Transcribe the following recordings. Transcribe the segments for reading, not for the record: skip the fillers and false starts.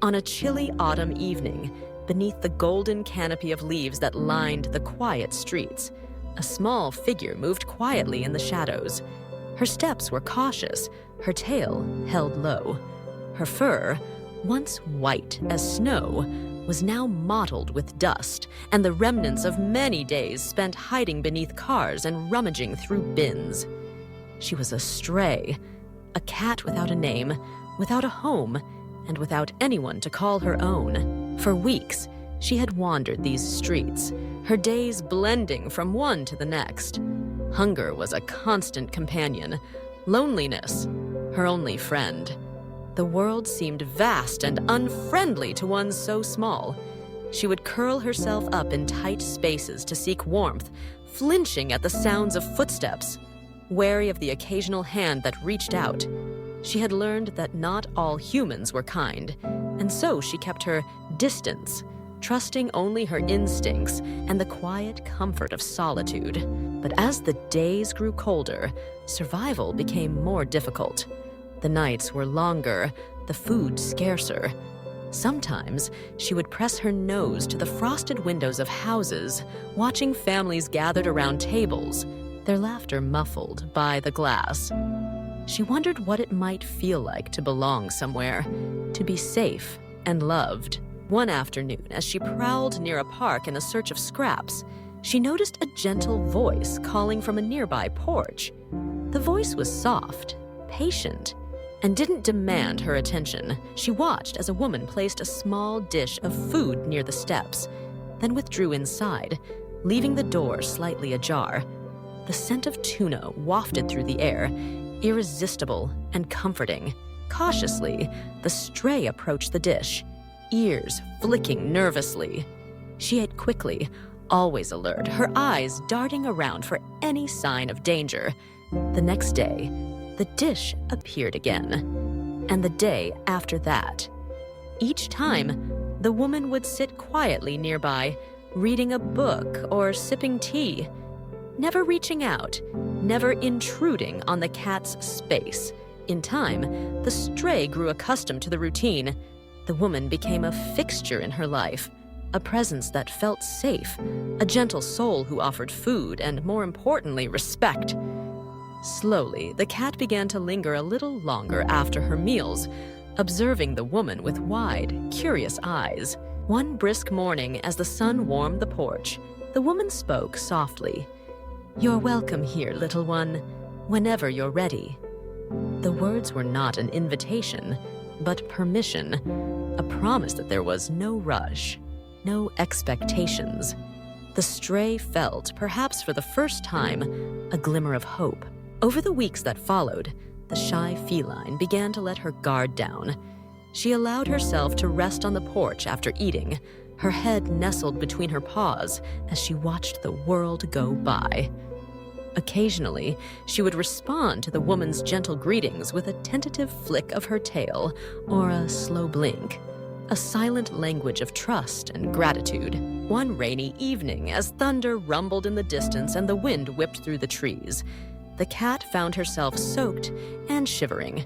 On a chilly autumn evening, beneath the golden canopy of leaves that lined the quiet streets, a small figure moved quietly in the shadows. Her steps were cautious, her tail held low. Her fur, once white as snow, was now mottled with dust and the remnants of many days spent hiding beneath cars and rummaging through bins. She was a stray, a cat without a name, without a home, and without anyone to call her own. For weeks, she had wandered these streets, her days blending from one to the next. Hunger was a constant companion, loneliness her only friend. The world seemed vast and unfriendly to one so small. She would curl herself up in tight spaces to seek warmth, flinching at the sounds of footsteps, wary of the occasional hand that reached out. She had learned that not all humans were kind, and so she kept her distance, trusting only her instincts and the quiet comfort of solitude. But as the days grew colder, survival became more difficult. The nights were longer, the food scarcer. Sometimes she would press her nose to the frosted windows of houses, watching families gathered around tables, their laughter muffled by the glass. She wondered what it might feel like to belong somewhere, to be safe and loved. One afternoon, as she prowled near a park in a search of scraps, she noticed a gentle voice calling from a nearby porch. The voice was soft, patient, and didn't demand her attention. She watched as a woman placed a small dish of food near the steps, then withdrew inside, leaving the door slightly ajar. The scent of tuna wafted through the air, irresistible and comforting. Cautiously, the stray approached the dish, ears flicking nervously. She ate quickly, always alert, her eyes darting around for any sign of danger. The next day, the dish appeared again, and the day after that. Each time, the woman would sit quietly nearby, reading a book or sipping tea, never reaching out, never intruding on the cat's space. In time, the stray grew accustomed to the routine. The woman became a fixture in her life, a presence that felt safe, a gentle soul who offered food and, more importantly, respect. Slowly, the cat began to linger a little longer after her meals, observing the woman with wide, curious eyes. One brisk morning, as the sun warmed the porch, the woman spoke softly. "You're welcome here, little one, whenever you're ready." The words were not an invitation, but permission, a promise that there was no rush, no expectations. The stray felt, perhaps for the first time, a glimmer of hope. Over the weeks that followed, the shy feline began to let her guard down. She allowed herself to rest on the porch after eating, her head nestled between her paws as she watched the world go by. Occasionally, she would respond to the woman's gentle greetings with a tentative flick of her tail or a slow blink, a silent language of trust and gratitude. One rainy evening, as thunder rumbled in the distance and the wind whipped through the trees, the cat found herself soaked and shivering.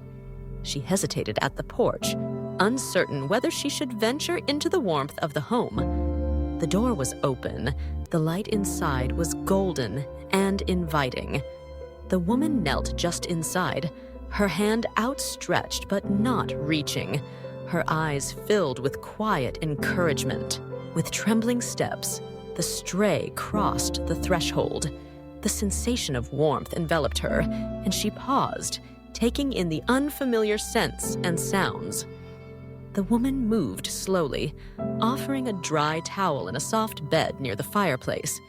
She hesitated at the porch, uncertain whether she should venture into the warmth of the home. The door was open. The light inside was golden and inviting. The woman knelt just inside, her hand outstretched but not reaching, her eyes filled with quiet encouragement. With trembling steps, the stray crossed the threshold. The sensation of warmth enveloped her, and she paused, taking in the unfamiliar scents and sounds. The woman moved slowly, offering a dry towel and a soft bed near the fireplace.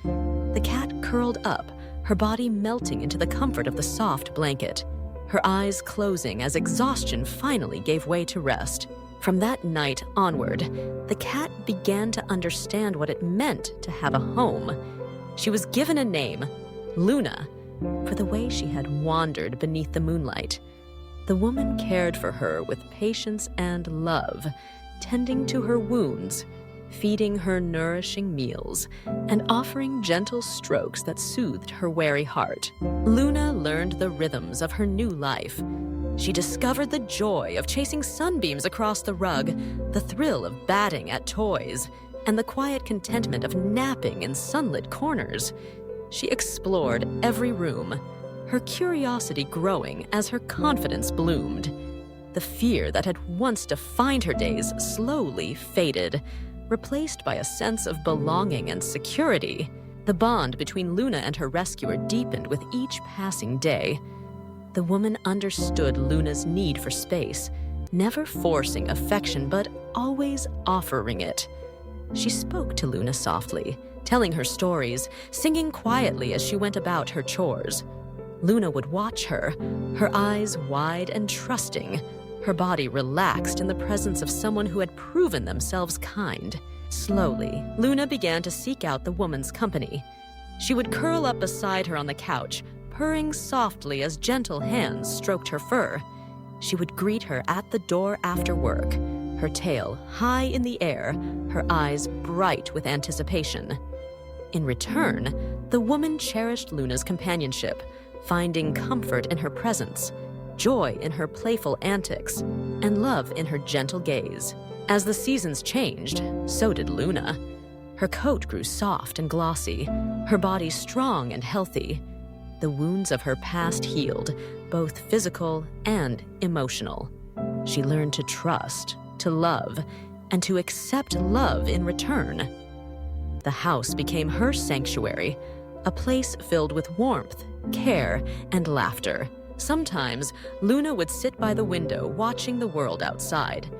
The cat curled up, her body melting into the comfort of the soft blanket, her eyes closing as exhaustion finally gave way to rest. From that night onward, the cat began to understand what it meant to have a home. She was given a name, Luna, for the way she had wandered beneath the moonlight. The woman cared for her with patience and love, tending to her wounds, feeding her nourishing meals, and offering gentle strokes that soothed her weary heart. Luna learned the rhythms of her new life. She discovered the joy of chasing sunbeams across the rug, the thrill of batting at toys, and the quiet contentment of napping in sunlit corners. She explored every room, her curiosity growing as her confidence bloomed. The fear that had once defined her days slowly faded, replaced by a sense of belonging and security. The bond between Luna and her rescuer deepened with each passing day. The woman understood Luna's need for space, never forcing affection but always offering it. She spoke to Luna softly, telling her stories, singing quietly as she went about her chores. Luna would watch her, her eyes wide and trusting, her body relaxed in the presence of someone who had proven themselves kind. Slowly, Luna began to seek out the woman's company. She would curl up beside her on the couch, purring softly as gentle hands stroked her fur. She would greet her at the door after work, her tail high in the air, her eyes bright with anticipation. In return, the woman cherished Luna's companionship, finding comfort in her presence, joy in her playful antics, and love in her gentle gaze. As the seasons changed, so did Luna. Her coat grew soft and glossy, her body strong and healthy. The wounds of her past healed, both physical and emotional. She learned to trust, to love, and to accept love in return. The house became her sanctuary, a place filled with warmth, care, and laughter. Sometimes, Luna would sit by the window watching the world outside.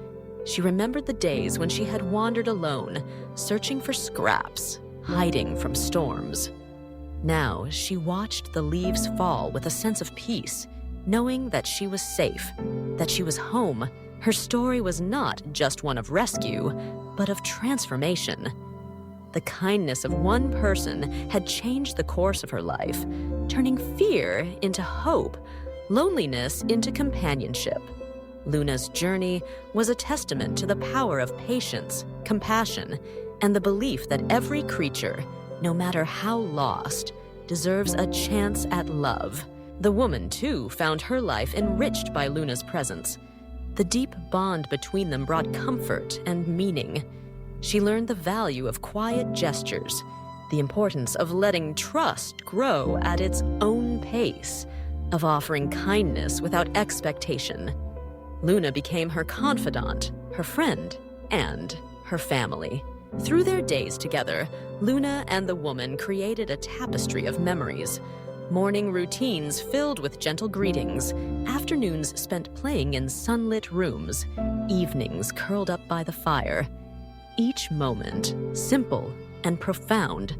She remembered the days when she had wandered alone, searching for scraps, hiding from storms. Now, she watched the leaves fall with a sense of peace, knowing that she was safe, that she was home. Her story was not just one of rescue, but of transformation. The kindness of one person had changed the course of her life, turning fear into hope, loneliness into companionship. Luna's journey was a testament to the power of patience, compassion, and the belief that every creature, no matter how lost, deserves a chance at love. The woman, too, found her life enriched by Luna's presence. The deep bond between them brought comfort and meaning. She learned the value of quiet gestures, the importance of letting trust grow at its own pace, of offering kindness without expectation. Luna became her confidant, her friend, and her family. Through their days together, Luna and the woman created a tapestry of memories. Morning routines filled with gentle greetings, afternoons spent playing in sunlit rooms, evenings curled up by the fire. Each moment, simple and profound,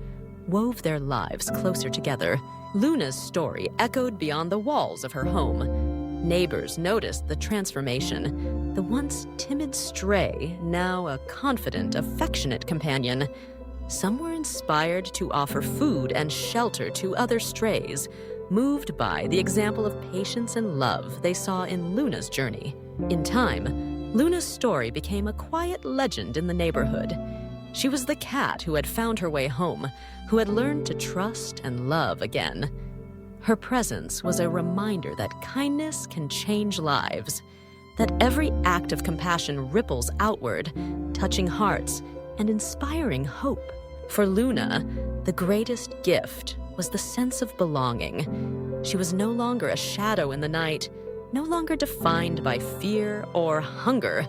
wove their lives closer together. Luna's story echoed beyond the walls of her home. Neighbors noticed the transformation. The once timid stray, now a confident, affectionate companion. Some were inspired to offer food and shelter to other strays, moved by the example of patience and love they saw in Luna's journey. In time, Luna's story became a quiet legend in the neighborhood. She was the cat who had found her way home, who had learned to trust and love again. Her presence was a reminder that kindness can change lives, that every act of compassion ripples outward, touching hearts and inspiring hope. For Luna, the greatest gift was the sense of belonging. She was no longer a shadow in the night, no longer defined by fear or hunger.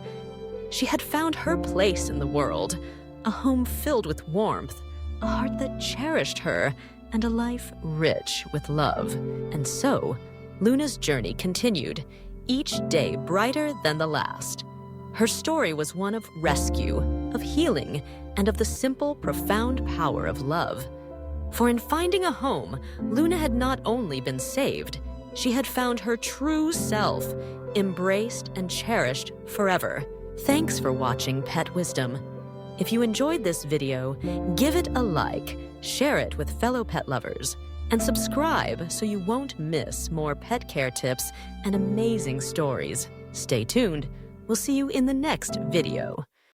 She had found her place in the world, a home filled with warmth, a heart that cherished her, and a life rich with love. And so, Luna's journey continued, each day brighter than the last. Her story was one of rescue, of healing, and of the simple, profound power of love. For in finding a home, Luna had not only been saved, she had found her true self, embraced and cherished forever. Thanks for watching Pet Wisdom. If you enjoyed this video, give it a like, share it with fellow pet lovers, and subscribe so you won't miss more pet care tips and amazing stories. Stay tuned. We'll see you in the next video.